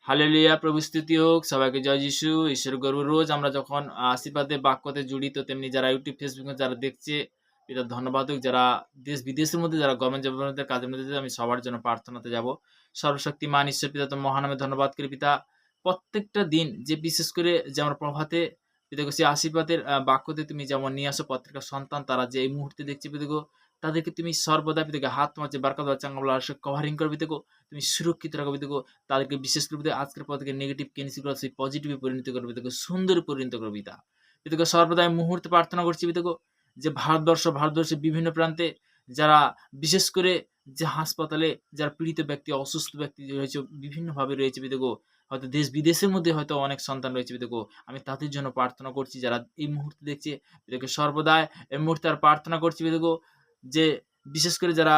Hallelujah, প্রভু স্তুতি হোক, সবাইকে জয় যিশু। ঈশ্বর গর্ব। রোজ আমরা যখন আশীর্বাদে বাক্যতে জড়িত, তেমনি যারা ইউটিউব ফেসবুকে যারা দেখছে, পিতা ধন্যবাদ হোক। যারা দেশ বিদেশের মধ্যে যারা গভর্নমেন্ট জবের কাজের মধ্যে আমি সবার জন্য প্রার্থনাতে যাব। সর্বশক্তিমান ঈশ্বর পিতা তো মহানামে ধন্যবাদ করি পিতা। প্রত্যেকটা দিন যে বিশেষ করে যে আমরা প্রভাতে পিতাকে সেই আশীর্বাদের বাক্যতে তুমি যেমন নিয়ে আসো প্রত্যেকটা সন্তান, তারা যে এই মুহূর্তে দেখছে পিতাগো, তাদেরকে তুমি সর্বদা পিতাকে হাত মারছে বারকাত চাঙ্গাবলা কভারিং করবে পিতাগো, তুমি সুরক্ষিত রাখবে পিতাগো। তাদেরকে বিশেষ করে আজকের পর থেকে নেগেটিভ ক্যান্সেল সেই পজিটিভে পরিণত করবে পিতাকে, সুন্দর পরিণত করবে পিতা। পিতাকে সর্বদা আমি মুহূর্তে প্রার্থনা করছি পিতাগো, যে ভারতবর্ষের বিভিন্ন প্রান্তে যারা বিশেষ করে যে হাসপাতালে যারা পীড়িত ব্যক্তি, অসুস্থ ব্যক্তি রয়েছে, বিভিন্নভাবে রয়েছে পিতাগো, হয়তো দেশ বিদেশের মধ্যে হয়তো অনেক সন্তান রয়েছে পিতাগো, আমি তাদের জন্য প্রার্থনা করছি। যারা এই মুহূর্তে দেখছে পিতাকে সর্বদাই এই মুহূর্তে আর প্রার্থনা করছি পিতাগো, যে বিশেষ করে যারা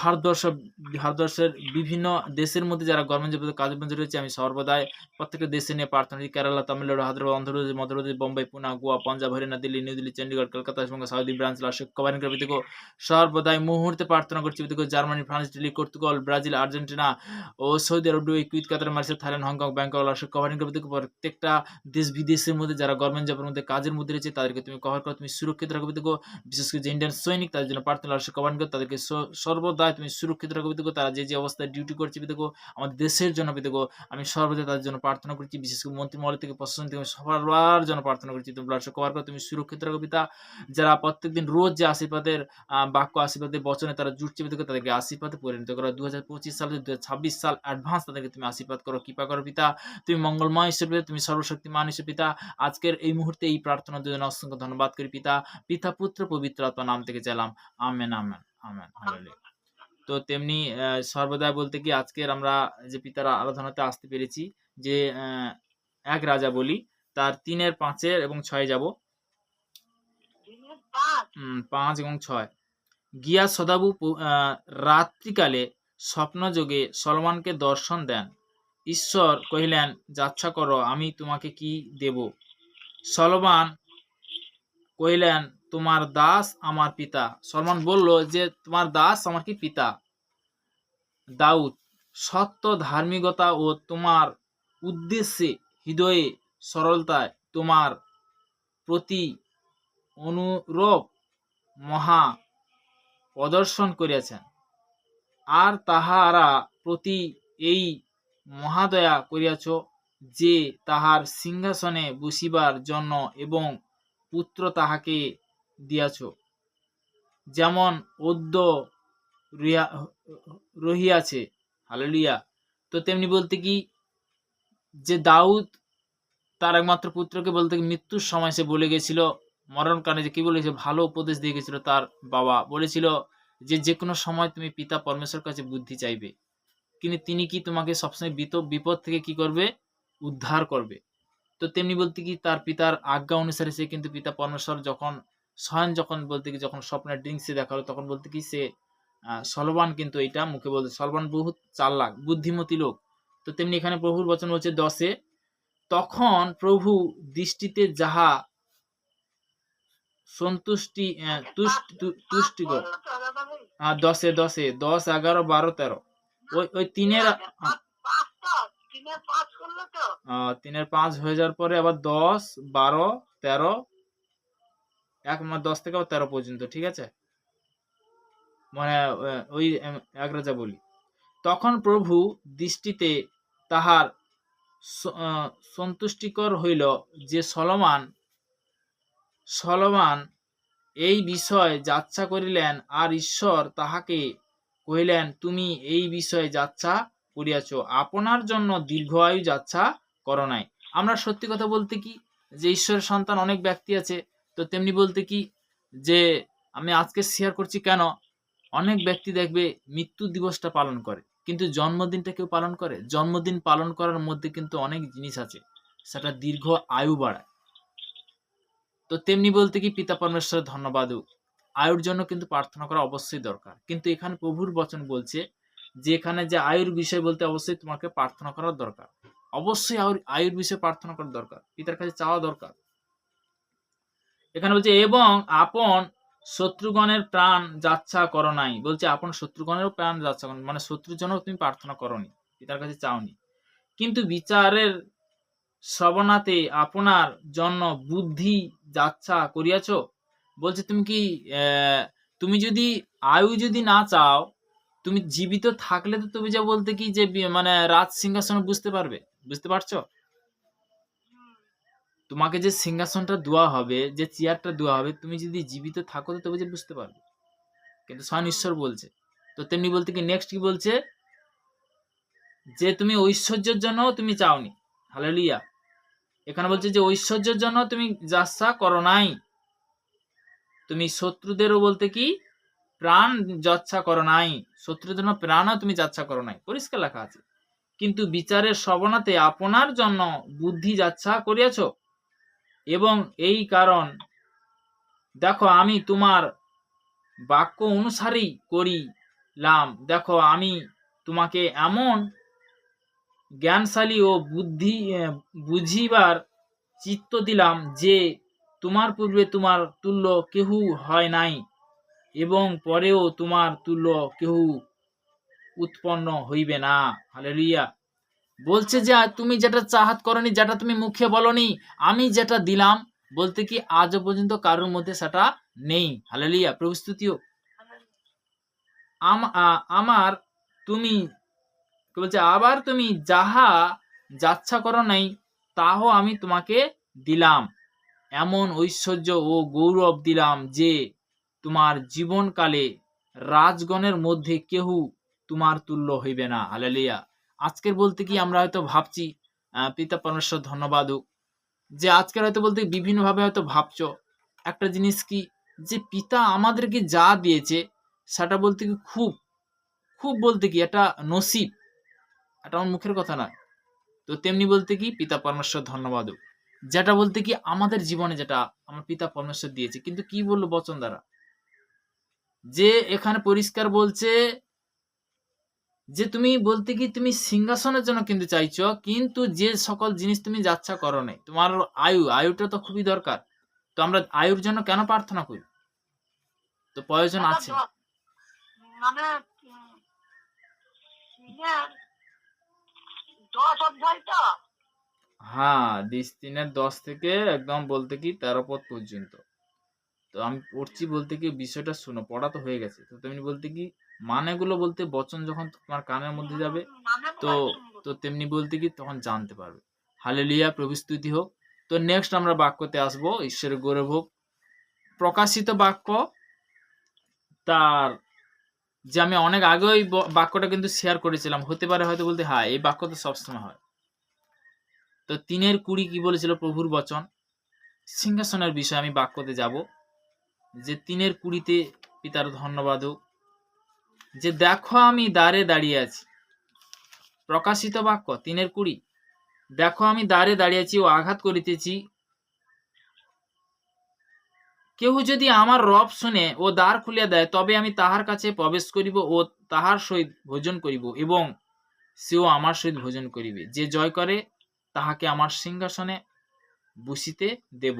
ভারতবর্ষের বিভিন্ন দেশের মধ্যে যারা গভর্নমেন্ট জবের কাজের মধ্যে রয়েছে, আমি সর্বদাই প্রত্যেকটা দেশে নিয়ে প্রার্থনা করি। কেরালা, তামিলনাড়ু, হায়দ্রাবাদ, অন্ধ্রপ্রদেশ, মধ্যপ্রদেশ, বোম্বাই, পুনা, গোয়া, পাঞ্জাব, হরিয়ানা, দিল্লি, নিউ দিল্লি, চণ্ডীগড়, কলকাতা এবং সাউদি ব্রাঞ্চ কভারিং করে পিতাগো, সর্বদাই মুহূর্তে প্রার্থনা করছি পিতাগো। Germany, France, Italy, Portugal, Brazil, Argentina ও Saudi Arabia, Kuwait, Qatar, Malaysia, Thailand, Hong Kong, Bangkok, covering করে পিতাগো। প্রত্যেকটা দেশ বিদেশের মধ্যে যারা গভর্নমেন্ট জবের মধ্যে কাজের মধ্যে রয়েছে, তাদেরকে তুমি কভার করো, তুমি সুরক্ষিত রাখো পিতাগো। বিশেষ করে যে ইন্ডিয়ান সৈনিক, তাদের জন্য প্রার্থনা কভারিং করো, তাদেরকে সর্বদাই তুমি সুরক্ষিত রাখো পিতাগো। তারা যে অবস্থায় ডিউটি করছে পিতাগো, আমাদের দেশের জন্য পিতাগো, আমি সর্বদা তাদের জন্য প্রার্থনা করছি। বিশেষ করে মন্ত্রীমহল থেকে প্রশাসন থেকে সবার জন্য প্রার্থনা করছি, তুমি কভার করো, তুমি সুরক্ষিত রাখো পিতা। যারা প্রত্যেকদিন রোজ যে আশীর্বাদের বাক্য, আশীর্বাদের বচনে তারা জুটছে পিতাগো, তাদেরকে আশীর্বাদে পরিণত করো। 2025 সাল 2026 সাল অ্যাডভান্স তাদেরকে তুমি আশীর্বাদ করো, কৃপা করো পিতা। তুমি মঙ্গলময় ঈশ্বর পিতা, তুমি সর্বশক্তিমান ঈশ্বর পিতা। আজকের এই মুহূর্তে এই প্রার্থনার জন্য অসংখ্য ধন্যবাদ করি পিতা। পিতা, পুত্র, পবিত্র আত্মার নাম থেকে চাইলাম, আমেন, আমেন, আমেন, হালেলুয়া। তো তেমনি সর্বদা বলতে কি আজকের আমরা যে পিতার আরাধনাতে আসতে পেরেছি, যে এক রাজা বলি তার 3, 5 এবং 6 যাব। 5 এবং 6। গিয়া সদাবু রাত্রিকালে স্বপ্নযোগে সলমনকে দর্শন দেন। ঈশ্বর কহিলেন, যাচ্ছা করো, আমি তোমাকে কি দেব? সলমান কহিলেন, তোমার দাস আমার পিতা। সলমন বলল যে তোমার দাস আমার কি পিতা দাউদ সত্য, ধার্মিকতা ও তোমার উদ্দেশ্যে হৃদয়ে সরলতায় তোমার প্রতি অনুরূপ মহা প্রদর্শন করিয়াছেন, আর তাহারা প্রতি এই মহাদয়া করিয়াছ যে তাহার সিংহাসনে বসিবার জন্য এবং পুত্র তাহাকে দিয়াছ, যেমন অদ্য রহিয়াছে। হালেলুয়া। তো তেমনি বলতে কি যে দাউদ তার একমাত্র পুত্রকে বলতে কি মৃত্যুর সময় সে বলে গেছিল, মরণকালে যে কি বলেছে, ভালো উপদেশ দিয়ে গেছিল। তার বাবা বলেছিল যে কোনো সময় তুমি পিতা পরমেশ্বর কাছে বুদ্ধি চাইবে, কিন্তু তিনি কি তোমাকে সবসময় বিপদ থেকে কি করবে? উদ্ধার করবে। তো তেমনি বলতে কি তার পিতার আজ্ঞা অনুসারে সে কিন্তু পিতা পরমেশ্বর যখন বলতে কি যখন স্বপ্নের ড্রিঙ্কসে দেখা হলো, তখন বলতে কি সে সলমান কিন্তু এটা মুখে বলতে, সলমান বহুত চালাক বুদ্ধিমতী লোক। তো তেমনি এখানে প্রভুর বচন হচ্ছে 10-এ, তখন প্রভু দৃষ্টিতে যাহা সন্তুষ্টি তুষ্টিকর। 10-এ 10, 11, 12, 13 ওই 3-এর 3-এর 5 হয়ে যাওয়ার পরে আবার 10, 12, 13, 10 থেকে 13 পর্যন্ত, ঠিক আছে? মানে ওই এক রাজা বলি, তখন প্রভু দৃষ্টিতে তাহার সন্তুষ্টিকর হইল যে সলমান এই বিষয় যাচ্ছা করিলেন, আর ঈশ্বর তাহাকে কহিলেন, তুমি এই বিষয়ে যাচ্ছা করিয়াছ, আপনার জন্য দীর্ঘ আয়ু যাচ্ছা করো নাই। আমরা সত্যি কথা বলতে কি যে ঈশ্বরের সন্তান অনেক ব্যক্তি আছে। তো তেমনি বলতে কি যে আমি আজকে শেয়ার করছি, কেন অনেক ব্যক্তি দেখবে মৃত্যু দিবসটা পালন করে, কিন্তু জন্মদিনটা কেউ পালন করে? জন্মদিন পালন করার মধ্যে কিন্তু অনেক জিনিস আছে, সেটা দীর্ঘ আয়ু বাড়ায়। তো তেমনি বলতে কি পিতা পরমেশ্বরের ধন্যবাদ, আয়ুর জন্য কিন্তু প্রার্থনা করা অবশ্যই দরকার। কিন্তু এখানে প্রভুর বচন বলছে যে এখানে যে আয়ুর বিষয় বলতে অবশ্যই তোমাকে প্রার্থনা করার দরকার, অবশ্যই আয়ুর বিষয়ে প্রার্থনা করার দরকার, পিতার কাছে চাওয়া দরকার। এখানে বলছে এবং আপন শত্রুগণের প্রাণ যাচ্ছা করো নাই। বলছে আপন শত্রুগণেরও প্রাণ যাচ্ছা করো, মানে শত্রুর জন্য তুমি প্রার্থনা করোনি, পিতার কাছে চাওনি। কিন্তু বিচারের শ্রবণাতে আপনার জন্য বুদ্ধি যাচ্ছা করিয়াছ। বলছে তুমি কি তুমি যদি আয়ু যদি না চাও, তুমি জীবিত থাকলে তো তুমি যা বলতে কি যে মানে রাজ সিংহাসন বুঝতে পারবে, বুঝতে পারছো? তোমাকে যে সিংহাসনটা দেওয়া হবে, যে চেয়ারটা দেওয়া হবে, তুমি যদি জীবিত থাকো তো তবে যে বুঝতে পারবে। কিন্তু স্বয়ং ঈশ্বর বলছে। তো তেমনি বলতে কি নেক্সট কি বলছে, যে তুমি ঐশ্বর্যের জন্য তুমি চাওনি। হালেলুয়া। এখানে বলছে যে ঐশ্বর্যের জন্য তুমি যাচ্ছা করো নাই, তুমি শত্রুদেরও বলতে কি প্রাণ যাচ্ছা করো নাই, শত্রুদের জন্য প্রাণও তুমি যাচ্ছা করো নাই, পরিষ্কার লেখা আছে। কিন্তু বিচারের শ্রবণাতে আপনার জন্য বুদ্ধি যাচ্ছা করিয়াছ। এবং এই কারণ দেখো আমি তোমার বাক্য অনুসারেই করিলাম। দেখো আমি তোমাকে এমন জ্ঞানশালী ও বুঝিবার চিত্ত দিলাম যে তোমার পূর্বে তোমার তুল্য কেহু হয় নাই, এবং পরেও তোমার তুল্য কেহু উৎপন্ন হইবে না। হালেলুয়া। বলছে যে তুমি যেটা চাহাত করনি, যেটা তুমি মুখে বলনি, আমি যেটা দিলাম বলতে কি আজও পর্যন্ত কারোর মধ্যে সেটা নেই। হালেলুয়া। প্রভু স্তুতি হোক। আমার তুমি বলছে আবার তুমি যাহা যাচ্ছা করো নাই তাহও আমি তোমাকে দিলাম, এমন ঐশ্বর্য ও গৌরব দিলাম যে তোমার জীবনকালে রাজগণের মধ্যে কেহু তোমার তুল্য হইবে না। হালেলুয়া। আজকের বলতে কি আমরা হয়তো ভাবছি, পিতা পরমেশ্বর ধন্যবাদ হোক, যে আজকের হয়তো বলতে বিভিন্নভাবে হয়তো ভাবছো একটা জিনিস কি, যে পিতা আমাদেরকে যা দিয়েছে সেটা বলতে কি খুব খুব বলতে কি এটা নসিব, এটা আমার মুখের কথা নয়। তো তেমনি বলতে কি পিতা পরমেশ্বর ধন্যবাদ হোক, যেটা বলতে কি আমাদের জীবনে যেটা আমার পিতা পরমেশ্বর দিয়েছে। কিন্তু কি বললো বচন দ্বারা, যে এখানে পরিষ্কার বলছে যে তুমি বলতে কি তুমি সিংহাসনের জন্য কিন্তু চাইছো, কিন্তু যে সকল জিনিস তুমি যাচ্ছা করো নাই, তোমার আয়ুটা তো খুবই দরকার। তো আমরা আয়ুর জন্য কেন প্রার্থনা করি? তো প্রয়োজন আছে। মানে হ্যাঁ, 3:10 থেকে একদম বলতে কি 13 পদ পর্যন্ত। তো আমি পড়ছি বলতে কি বিষয়টা শুনো, পড়া তো হয়ে গেছে। তো তেমনি বলতে কি মানেগুলো বলতে বচন যখন তোমার কানের মধ্যে যাবে তো তো তেমনি বলতে কি তখন জানতে পারবে। হালেলুয়া। প্রভু স্তুতি হোক। তো নেক্সট আমরা বাক্যতে আসবো। ঈশ্বরের গৌরব হোক। প্রকাশিত বাক্য, তার যে আমি অনেক আগে ওই বাক্যটা কিন্তু শেয়ার করেছিলাম, হতে পারে হয়তো বলতে হ্যাঁ এই বাক্য তো সবসময় হয়। তো 3:20 কি বলেছিল প্রভুর বচন, সিংহাসনের বিষয়ে আমি বাক্যতে যাব, যে 3:20 পিতার ধন্যবাদ হোক, যে দেখো আমি দ্বারে দাঁড়িয়ে আছি। প্রকাশিত বাক্য 3:20, দেখো আমি দ্বারে দাঁড়িয়ে আছি ও আঘাত করিতেছি, কেহ যদি আমার রব শুনে ও দ্বার খুলিয়া দেয়, তবে আমি তাহার কাছে প্রবেশ করিব ও তাহার সহিত ভোজন করিব, এবং সেও আমার সহিত ভোজন করিবে। যে জয় করে তাহাকে আমার সিংহাসনে বসিতে দেব,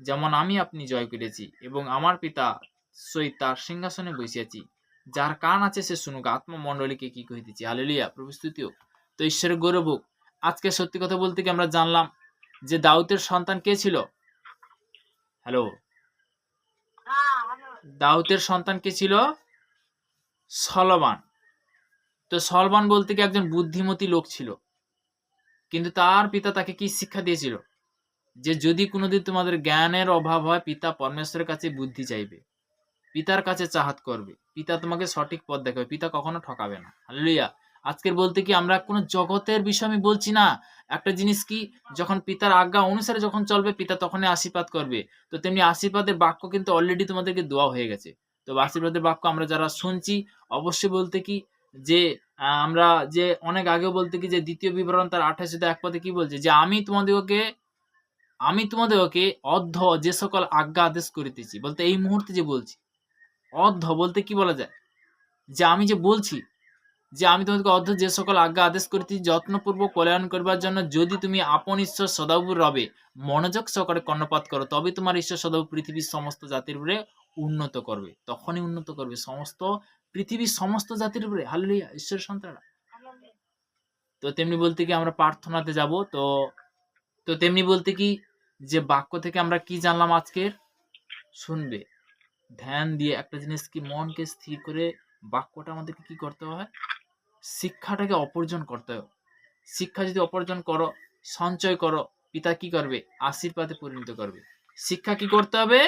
যেমন আমি আপনি জয় করেছি এবং আমার পিতা সহিত তার সিংহাসনে বসিয়াছি। যার কান আছে সে শুনুক আত্মমণ্ডলীকে কি কহিতেছি। হালেলুয়া। প্রভু স্তুতি হোক। তো ঈশ্বরের গৌরব হোক। আজকে সত্যি কথা বলতে কি আমরা জানলাম যে দাউদের সন্তান কে ছিল। হ্যালো, দাউদের সন্তান কে ছিল? সলমান। তো সলমান বলতে কি একজন বুদ্ধিমতী লোক ছিল, কিন্তু তার পিতা তাকে কি শিক্ষা দিয়েছিল, যে যদি কোনোদিন তোমাদের জ্ঞানের অভাব হয় পিতা পরমেশ্বরের কাছে বুদ্ধি চাইবে, পিতার কাছে চাহাত করবে, পিতা তোমাকে সঠিক পথ দেখাবে, পিতা কখনো ঠকাবে না। হালেলুয়া। আজকের বলতে কি আমরা কোনো জগতের বিষয় আমি বলছি না, একটা জিনিস কি যখন পিতার আজ্ঞা অনুসারে যখন চলবে পিতা তখনই আশীর্বাদ করবে। তো তেমনি আশীর্বাদের বাক্য কিন্তু অলরেডি তোমাদেরকে দেওয়া হয়ে গেছে। তো আশীর্বাদের বাক্য আমরা যারা শুনছি অবশ্যই বলতে কি যে আমরা যে অনেক আগে বলতে কি যে 2 বিবরণ তার 28 পদে কি বলছে, যে আমি তোমাদেরকে অর্ধ যে সকল আজ্ঞা আদেশ করিতেছি, বলতে এই মুহূর্তে যে বলছি। অর্ধ বলতে কি বলা যায়, যে আমি যে বলছি যে আমি তোমাদেরকে অর্ধ যে সকল আজ্ঞা আদেশ করিতেছি যত্নপূর্বক কল্যাণ করবার জন্য, যদি তুমি আপন ঈশ্বর সদাপ্রভু রবে মনোযোগ সহকারে কর্ণপাত করো, তবে তোমার ঈশ্বর সদাপ্রভু পৃথিবীর সমস্ত জাতির উপরে উন্নত করবে। তখনই উন্নত করবে সমস্ত পৃথিবীর সমস্ত জাতির উপরে। হালেলুয়া। ঈশ্বরের সন্তানরা, তো তেমনি বলতে কি আমরা প্রার্থনাতে যাব। তো তো তেমনি বলতে কি যে বাক্য থেকে আমরা কি জানলাম আজকের? শুনবে, ধ্যান দিয়ে একটা জিনিস কি মনকে স্থির করে বাক্যটা আমাদেরকে কি করতে হয়? শিক্ষাটাকে অর্জন করতে হয়। শিক্ষা যদি অর্জন করো, সঞ্চয় করো, পিতা কি করবে? আশীর্বাদে পরিণত করবে। শিক্ষা কি করতে হবে?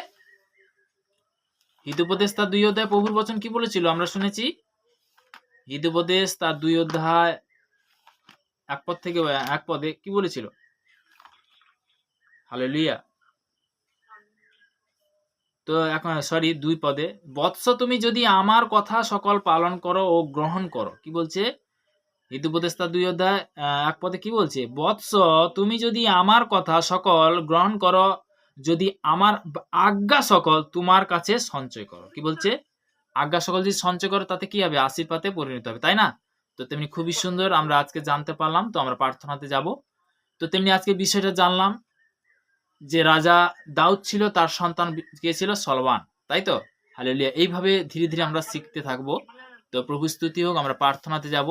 হিতোপদেশ তার ২ অধ্যায় প্রভুর বচন কি বলেছিল আমরা শুনেছি? হিতোপদেশ তার ২ অধ্যায় ১ পদ থেকে ১ পদে কি বলেছিল? হালেলুয়া। তো এখন ২ পদে, বৎস তুমি যদি আমার কথা সকল পালন করো ও গ্রহণ করো। কি বলছে? হিতোপদেশ তার ২ অধ্যায় ১ পদে কি বলছে? বৎস তুমি যদি আমার কথা সকল গ্রহণ করো, যদি আমার আজ্ঞা সকল তোমার কাছে সঞ্চয় করো। কি বলছে? আজ্ঞা সকল যদি সঞ্চয় করো তাতে কি হবে? আশীর্বাদে পরিণত হবে, তাই না? তো তেমনি খুবই সুন্দর আমরা আজকে জানতে পারলাম। তো আমরা প্রার্থনাতে যাব। তো তেমনি আজকে বিষয়টা জানলাম যে রাজা দাউদ ছিল, তার সন্তান কে ছিল? সলমান, তাই তো? হালেলুয়া। এইভাবে ধীরে ধীরে আমরা শিখতে থাকবো। তো প্রভু স্তুতি হোক। আমরা প্রার্থনাতে যাব।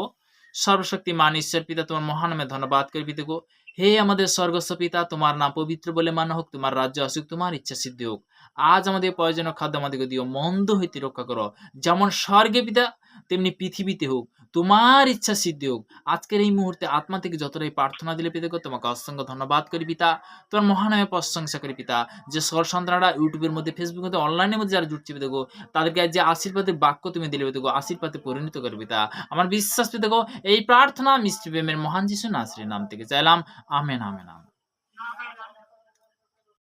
সর্বশক্তিমান ঈশ্বর পিতা, তোমার মহান নামে ধন্যবাদ করি পিতাগো। হে আমাদের স্বর্গস্থ পিতা, তোমার নাম পবিত্র বলে মান্য হোক, তোমার রাজ্য আসুক, তোমার ইচ্ছা সিদ্ধি হোক। আজ আমাদের প্রয়োজনীয় খাদ্য আমাদেরকে দিও, মন্দ হইতে রক্ষা করো। যেমন স্বর্গে পিতা, তেমনি পৃথিবীতে হোক, তোমার ইচ্ছা সিদ্ধি হোক। আজকের এই মুহূর্তে আত্মা থেকে যতটাই প্রার্থনা দিলে পিতাগো, তোমাকে অসংখ্য ধন্যবাদ করি পিতা। তোমার মহানামে প্রশংসা করি পিতা। যে সন্তানরা ইউটিউবের মধ্যে, ফেসবুকের মধ্যে, অনলাইনের মধ্যে যারা জুটছে পিতাগো, তাদেরকে যে আশীর্বাদের বাক্য তুমি দিলে পিতাগো, আশীর্বাদে পরিণত করবে পিতা। আমার বিশ্বাস পিতাগো, এই প্রার্থনা মিষ্টি প্রেমের মহান যিশু নাসরির নাম থেকে চাইলাম। Amen, amen, amen.